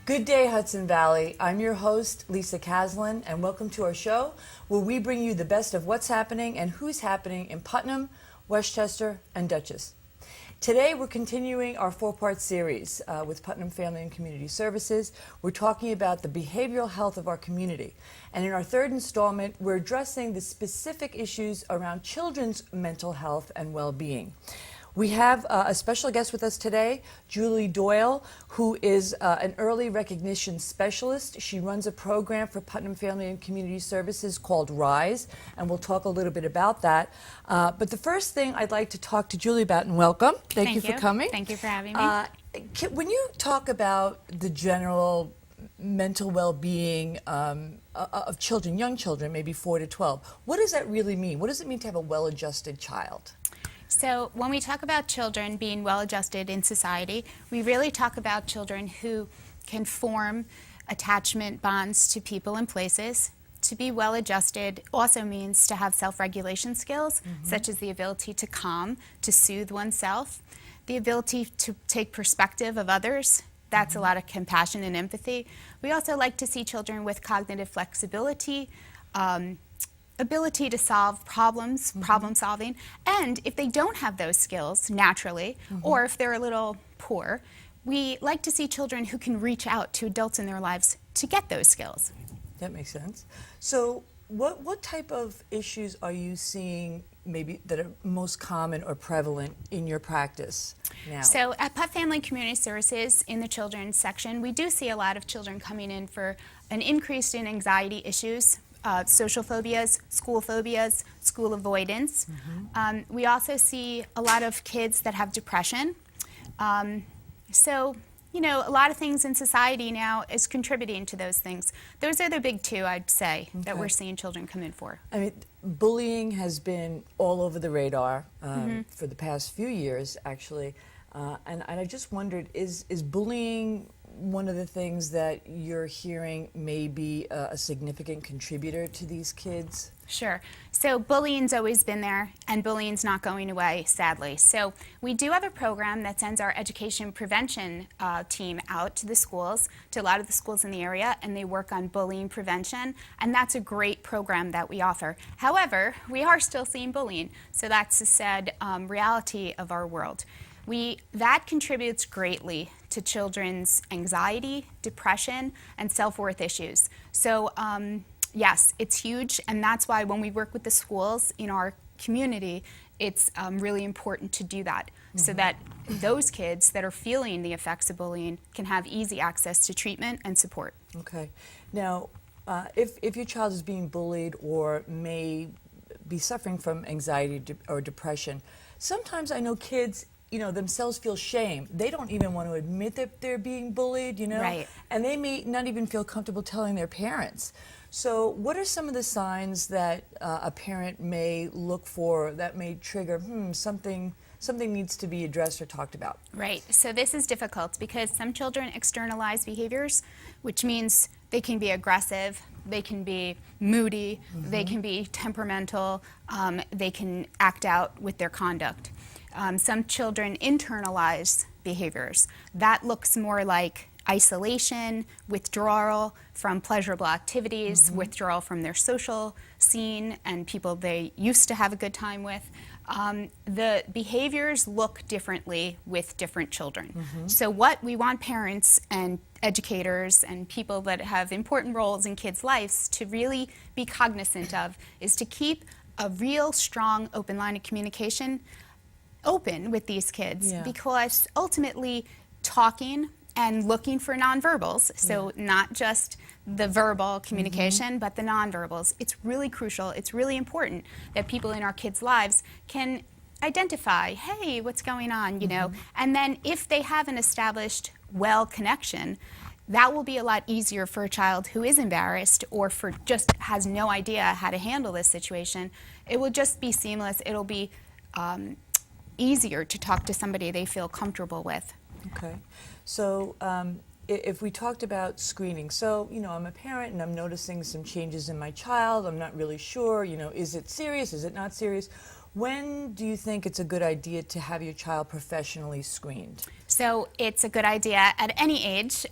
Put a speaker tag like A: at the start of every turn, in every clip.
A: Good day, Hudson Valley. I'm your host, Lisa Caslin, and welcome to our show where we bring you the best of what's happening and who's happening in Putnam, Westchester, and Dutchess. Today, we're continuing our four-part series with Putnam Family and Community Services. We're talking about the behavioral health of our community. And in our third installment, we're addressing the specific issues around children's mental health and well-being. We have a special guest with us today, Julie Doyle, who is an early recognition specialist. She runs a program for Putnam Family and Community Services called RISE, and we'll talk a little bit about that. But the first thing I'd like to talk to Julie about, and welcome. Thank you for coming.
B: Thank you for having me.
A: When you talk about the general mental well-being of children, young children, maybe 4 to 12, what does that really mean? What does it mean to have a well-adjusted child?
B: So when we talk about children being well-adjusted in society, we really talk about children who can form attachment bonds to people and places. To be well-adjusted also means to have self-regulation skills, such as the ability to calm, to soothe oneself, the ability to take perspective of others. That's a lot of compassion and empathy. We also like to see children with cognitive flexibility, ability to solve problems, problem solving, and if they don't have those skills naturally, or if they're a little poor, we like to see children who can reach out to adults in their lives to get those skills.
A: That makes sense. So what type of issues are you seeing maybe that are most common or prevalent in your practice now?
B: So at Put Family Community Services in the children's section, we do see a lot of children coming in for an increase in anxiety issues, social phobias, school avoidance. We also see a lot of kids that have depression. So, you know, a lot of things in society now is contributing to those things. Those are the big two, I'd say, that we're seeing children come in for.
A: I mean, bullying has been all over the radar for the past few years, actually. And I just wondered, is bullying one of the things that you're hearing may be a significant contributor to these kids?
B: Sure. So bullying's always been there, and bullying's not going away, sadly. So we do have a program that sends our education prevention team out to the schools, to a lot of the schools in the area, and they work on bullying prevention, and that's a great program that we offer. However, we are still seeing bullying, so that's the sad reality of our world. That contributes greatly to children's anxiety, depression, and self-worth issues. So yes, it's huge, and that's why when we work with the schools in our community, it's really important to do that so that those kids that are feeling the effects of bullying can have easy access to treatment and support.
A: Okay. Now, if your child is being bullied or may be suffering from anxiety or depression, sometimes I know kids, you know, themselves feel shame. They don't even want to admit that they're being bullied, you know?
B: Right. And
A: they may not even feel comfortable telling their parents. So what are some of the signs that a parent may look for that may trigger, something needs to be addressed or talked about?
B: Right. So this is difficult because some children externalize behaviors, which means they can be aggressive, they can be moody, they can be temperamental, they can act out with their conduct. Some children internalize behaviors. That looks more like isolation, withdrawal from pleasurable activities, withdrawal from their social scene and people they used to have a good time with. The behaviors look differently with different children. So what we want parents and educators and people that have important roles in kids' lives to really be cognizant of is to keep a real strong open line of communication open with these kids, because ultimately talking and looking for nonverbals, so not just the verbal communication, but the nonverbals, it's really crucial, it's really important that people in our kids' lives can identify, hey, what's going on, you know, and then if they have an established well connection, that will be a lot easier for a child who is embarrassed or for just has no idea how to handle this situation. It will just be seamless, it'll be easier to talk to somebody they feel comfortable with.
A: Okay. So if we talked about screening, so, you know, I'm a parent and I'm noticing some changes in my child, I'm not really sure, you know, is it serious, is it not serious? When do you think it's a good idea to have your child professionally screened?
B: So it's a good idea at any age.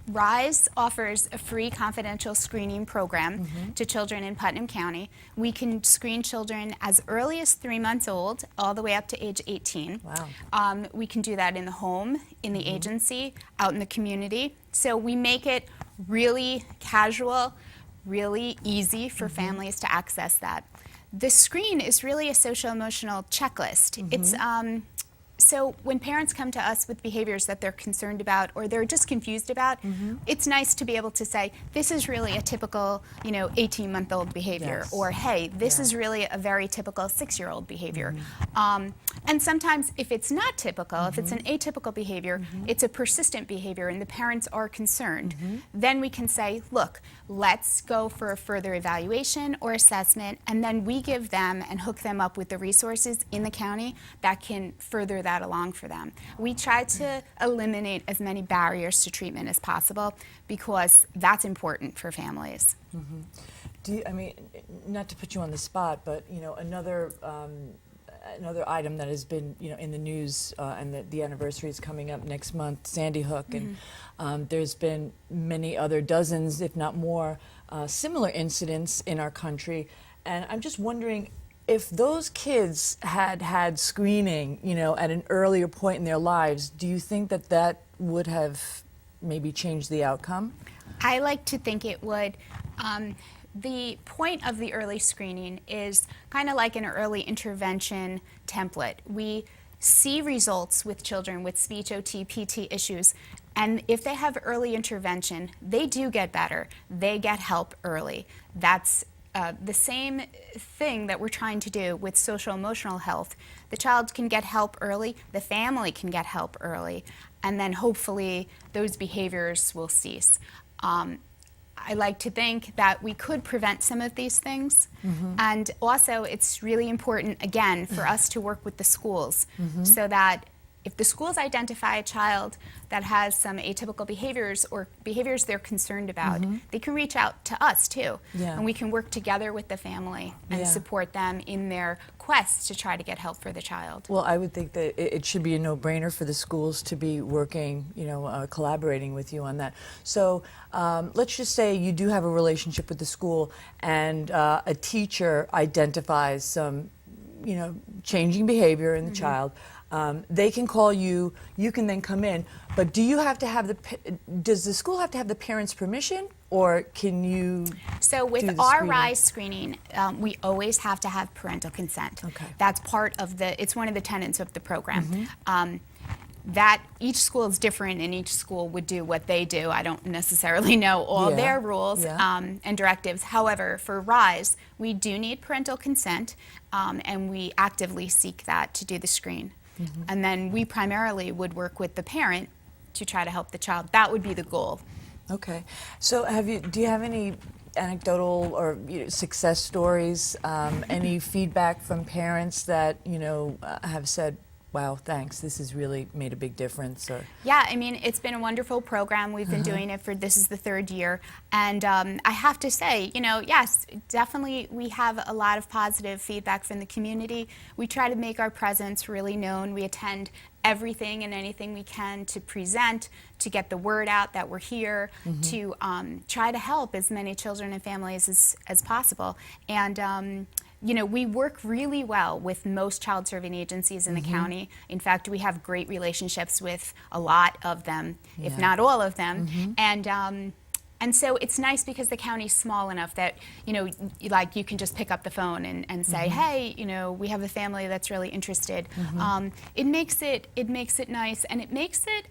B: RISE offers a free confidential screening program to children in Putnam County. We can screen children as early as 3 months old all the way up to age 18.
A: Wow.
B: We can do that in the home, in the agency, out in the community. So we make it really casual, really easy for families to access that. The screen is really a social emotional checklist. It's so when parents come to us with behaviors that they're concerned about or they're just confused about, it's nice to be able to say, this is really a typical, 18-month-old behavior,
A: Yes.
B: or hey, this is really a very typical 6-year-old behavior. And sometimes if it's not typical, if it's an atypical behavior, it's a persistent behavior and the parents are concerned, then we can say, look, let's go for a further evaluation or assessment, and then we give them and hook them up with the resources in the county that can further that along for them. We try to eliminate as many barriers to treatment as possible because that's important for families.
A: Do you, I mean, not to put you on the spot, but another item that has been in the news, and the anniversary is coming up next month, Sandy Hook, and there's been many other dozens, if not more, similar incidents in our country, and I'm just wondering if those kids had had screening, at an earlier point in their lives. Do you think that that would have maybe changed the outcome?
B: I like to think it would. The point of the early screening is kind of like an early intervention template. We see results with children with speech, OT, PT issues, and if they have early intervention, they do get better. They get help early. That's the same thing that we're trying to do with social emotional health. The child can get help early, the family can get help early, and then hopefully those behaviors will cease. I like to think that we could prevent some of these things, and also it's really important, again, for us to work with the schools so that if the schools identify a child that has some atypical behaviors or behaviors they're concerned about, they can reach out to us too.
A: Yeah.
B: And we can work together with the family and support them in their quest to try to get help for the child.
A: Well, I would think that it should be a no-brainer for the schools to be working, collaborating with you on that. So let's just say you do have a relationship with the school and a teacher identifies some, changing behavior in the child. They can call you, you can then come in, but do you have to have does the school have to have the parents' permission, or can you
B: So with
A: do the
B: our
A: screening?
B: RISE screening, we always have to have parental consent.
A: Okay.
B: That's part of it's one of the tenets of the program. That each school is different and each school would do what they do. I don't necessarily know all their rules and directives. However, for RISE, we do need parental consent, and we actively seek that to do the screen. And then we primarily would work with the parent to try to help the child. That would be the goal.
A: Okay. So do you have any anecdotal or success stories, any feedback from parents that, have said, wow, thanks, this has really made a big difference? Or
B: Yeah, I mean, it's been a wonderful program. We've been doing it this is the 3rd year. And I have to say, yes, definitely we have a lot of positive feedback from the community. We try to make our presence really known. We attend everything and anything we can to present, to get the word out that we're here, to try to help as many children and families as possible. And we work really well with most child serving agencies in the county. In fact, we have great relationships with a lot of them, if not all of them. And so it's nice because the county's small enough that, you can just pick up the phone and say, hey, we have a family that's really interested. It makes it nice, and it makes it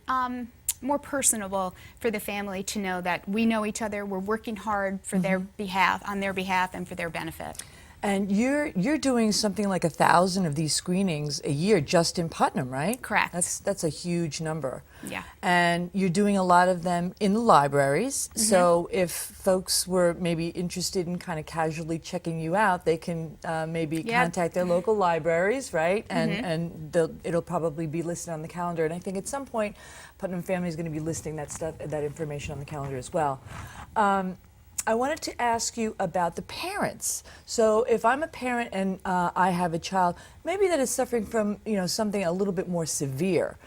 B: more personable for the family to know that we know each other, we're working hard for their behalf, on their behalf, and for their benefit.
A: And you're doing something like 1,000 of these screenings a year just in Putnam, right?
B: Correct.
A: That's a huge number.
B: Yeah.
A: And you're doing a lot of them in the libraries. So if folks were maybe interested in kind of casually checking you out, they can maybe contact their local libraries, right? And it'll probably be listed on the calendar. And I think at some point, Putnam Family is going to be listing that information on the calendar as well. I wanted to ask you about the parents. So if I'm a parent and I have a child, maybe that is suffering from, something a little bit more severe,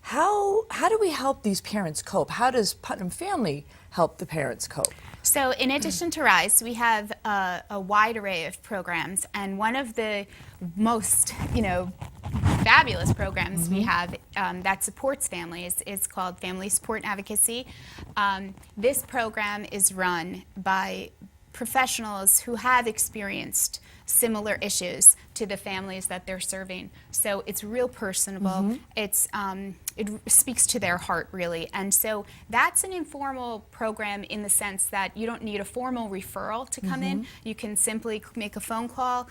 A: how do we help these parents cope? How does Putnam Family help the parents cope?
B: So in addition to RISE, we have a wide array of programs, and one of the most, fabulous programs we have that supports families is called Family Support and Advocacy. This program is run by professionals who have experienced similar issues to the families that they're serving. So it's real personable. It speaks to their heart, really. And so that's an informal program in the sense that you don't need a formal referral to come in. You can simply make a phone call.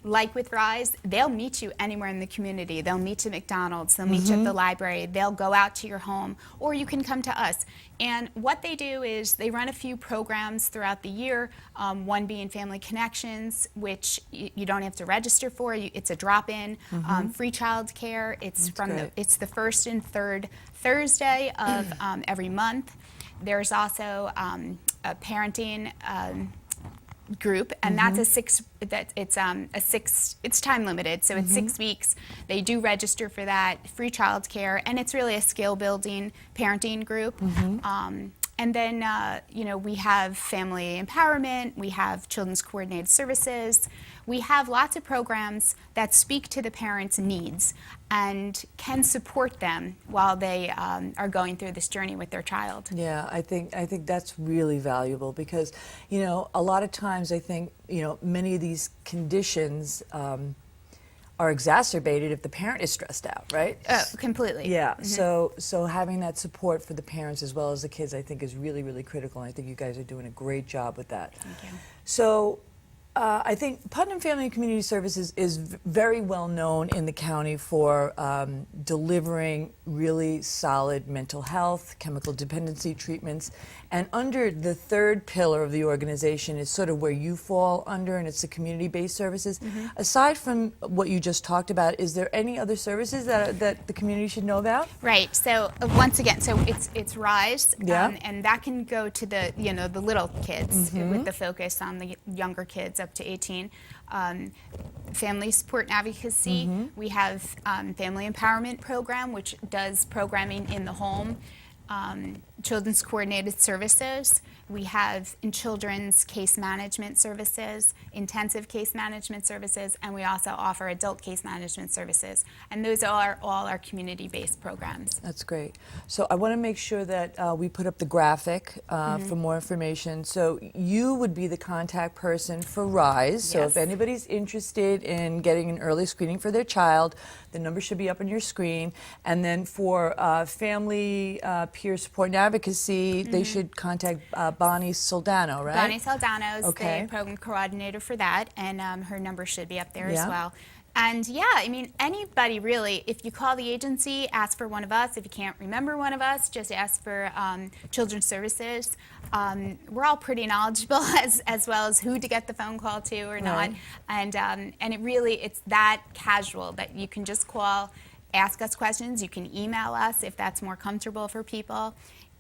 B: Like with RISE, they'll meet you anywhere in the community. They'll meet you at McDonald's, they'll meet you at the library, they'll go out to your home, or you can come to us. And what they do is they run a few programs throughout the year, one being Family Connections, which you don't have to register for. It's a drop-in, free child care. It's it's the first and third Thursday of every month. There's also a parenting group, and that's it's time limited, so it's 6 weeks. They do register for that, free child care, and it's really a skill building parenting group. And then, we have family empowerment, we have children's coordinated services, we have lots of programs that speak to the parents' needs and can support them while they are going through this journey with their child.
A: Yeah, I think that's really valuable because, a lot of times I think, many of these conditions are exacerbated if the parent is stressed out, right?
B: Completely.
A: Yeah. So having that support for the parents as well as the kids, I think, is really, really critical. And I think you guys are doing a great job with that.
B: Thank you.
A: So I think Putnam Family and Community Services is very well known in the county for delivering really solid mental health, chemical dependency treatments. And under the third pillar of the organization is sort of where you fall under, and it's the community-based services. Aside from what you just talked about, is there any other services that the community should know about?
B: Right. So once again, so it's RISE,
A: Yeah.
B: and that can go to the the little kids with the focus on the younger kids up to 18. Family Support and Advocacy. We have Family Empowerment Program, which does programming in the home. Children's Coordinated Services. We have in children's case management services, intensive case management services, and we also offer adult case management services. And those are all our community-based programs.
A: That's great. So I want to make sure that we put up the graphic for more information. So you would be the contact person for RISE. So if
B: Yes.
A: anybody's interested in getting an early screening for their child, the number should be up on your screen. And then for family peer support and advocacy, they should contact Bonnie Soldano, right?
B: Bonnie Saldano is
A: Okay.
B: the program coordinator for that, and her number should be up there
A: Yeah.
B: as well. And yeah, I mean, anybody really, if you call the agency, ask for one of us. If you can't remember one of us, just ask for Children's Services. We're all pretty knowledgeable as well as who to get the phone call to or not. And it really, it's that casual that you can just call, ask us questions. You can email us if that's more comfortable for people.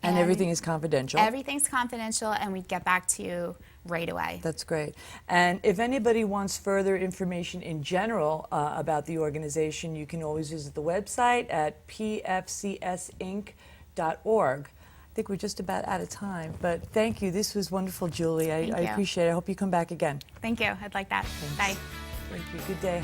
A: And everything is confidential.
B: Everything's confidential, and we'd get back to you right away.
A: That's great. And if anybody wants further information in general about the organization, you can always visit the website at pfcsinc.org. I think we're just about out of time, but thank you. This was wonderful, Julie. I
B: Thank you.
A: appreciate it. I hope you come back again.
B: Thank you. I'd like that. Bye.
A: Thank you. Good day.